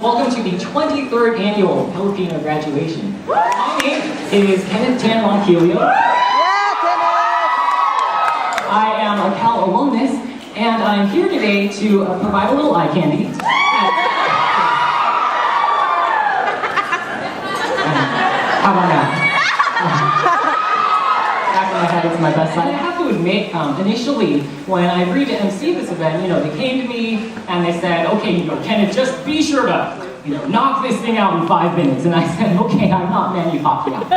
Welcome to the 23rd annual Filipino graduation. My name is Kenneth Ronquillo. Yeah, Kenneth! I am a Cal alumnus, and I'm here today to provide a little eye candy. How about that? Back in my head, it's my best side. I have to admit, initially, when I agreed to MC this event, they came to me and they said, okay, Kenneth, just be sure to, knock this thing out in 5 minutes. And I said, okay, I'm not Manny Pacquiao.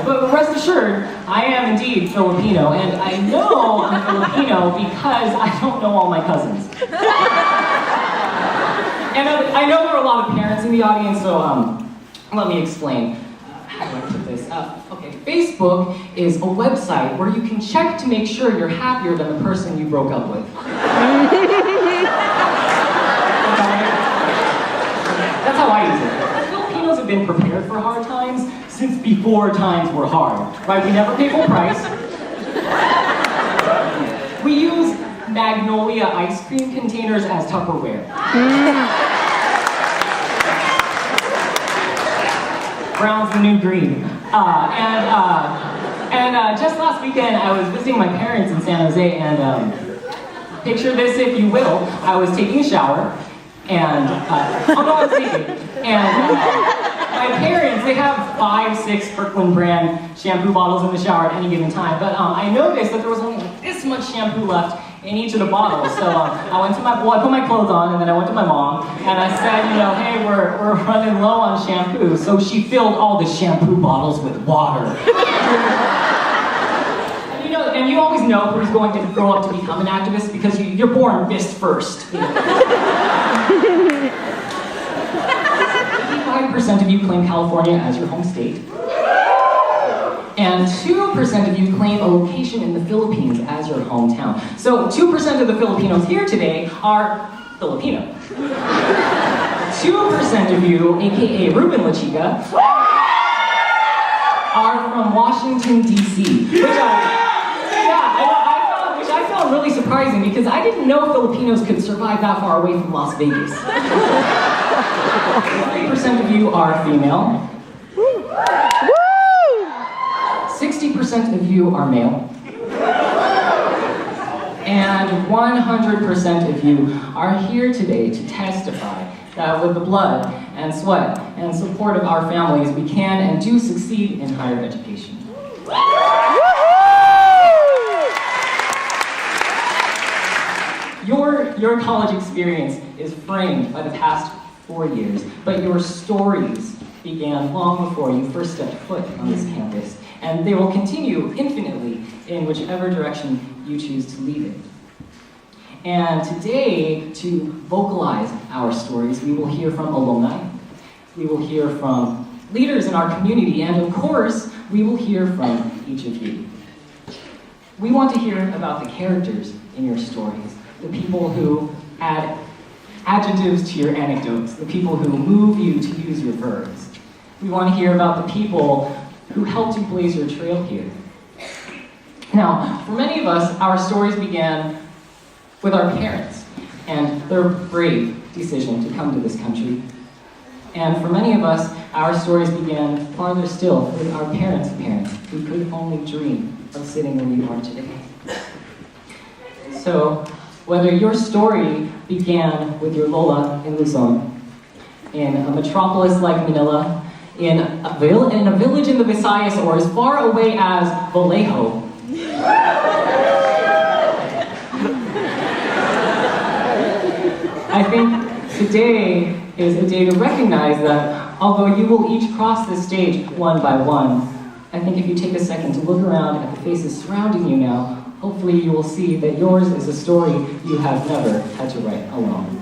But rest assured, I am indeed Filipino, and I know I'm Filipino because I don't know all my cousins. And I know there are a lot of parents in the audience, so let me explain. How do I put this up? Okay, Facebook is a website where you can check to make sure you're happier than the person you broke up with. That's how I use it. Filipinos have been prepared for hard times since before times were hard, right? We never pay full price. We use Magnolia ice cream containers as Tupperware. Brown's the new green. Just last weekend, I was visiting my parents in San Jose, and picture this if you will. I was taking a shower, and I was naked. And my parents, they have 5-6 Kirkland brand shampoo bottles in the shower at any given time. But I noticed that there was only like this much shampoo left in each of the bottles. So I put my clothes on, and then I went to my mom, and I said, hey, we're running low on shampoo. So she filled all the shampoo bottles with water. And you always know who's going to grow up to become an activist because you're born fist first. 85% of you claim California as your home state. And 2% of you claim a location in the Philippines as your hometown. So 2% of the Filipinos here today are Filipino. 2% of you, aka Ruben La Chica, are from Washington, D.C. Which I found really surprising because I didn't know Filipinos could survive that far away from Las Vegas. 30% of you are female. 60% of you are male. And 100% of you are here today to testify that with the blood and sweat and support of our families, we can and do succeed in higher education. Your college experience is framed by the past 4 years, but your stories began long before you first stepped foot on this campus, and they will continue infinitely in whichever direction you choose to lead it. And today, to vocalize our stories, we will hear from alumni, we will hear from leaders in our community, and of course, we will hear from each of you. We want to hear about the characters in your stories, the people who add adjectives to your anecdotes, the people who move you to use your verbs. We want to hear about the people who helped you blaze your trail here. Now, for many of us, our stories began with our parents and their brave decision to come to this country. And for many of us, our stories began farther still with our parents' parents who could only dream of sitting where you are today. So, whether your story began with your Lola in Luzon, in a metropolis like Manila, in a village in the Visayas, or as far away as Vallejo, I think today is a day to recognize that although you will each cross this stage one by one, I think if you take a second to look around at the faces surrounding you now, hopefully you will see that yours is a story you have never had to write alone.